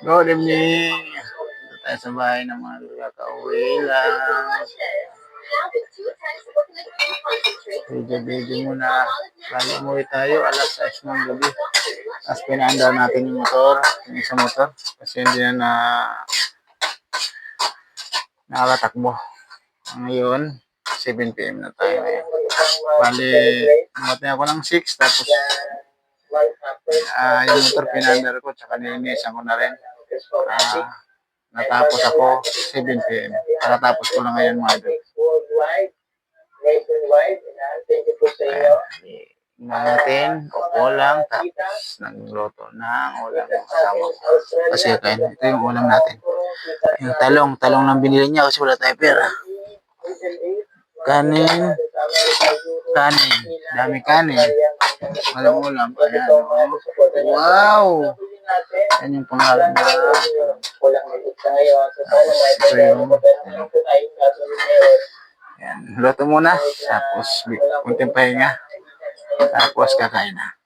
Good evening. Dito tayo sa bahay ng mga kakauwi lang. Video muna. Bago umuwi tayo, alas 6 ng gabi. Tapos pinaandar natin yung motor, yung isang motor. Kasi hindi na nakakatakbo. Ngayon, 7 PM na tayo ngayon. Bali, umating ako ng 6, tapos yung motor pinaandar ko, tsaka nilinisan ko na rin. Natapos ako 7 PM. Natapos ko lang ngayon mga idol. Ayan. Natin, upo lang, tapos nagluto ng ulam ng kasama ko. Kasi kain, ito yung ulam natin. Yung talong lang binili niya kasi wala tayo pera. Kanin, dami kanin. Walang ulam. Ayan, wow! Yan yung pangalan na. Ito yung yan. Luto muna. Tapos kunting pahinga. Tapos kakain na.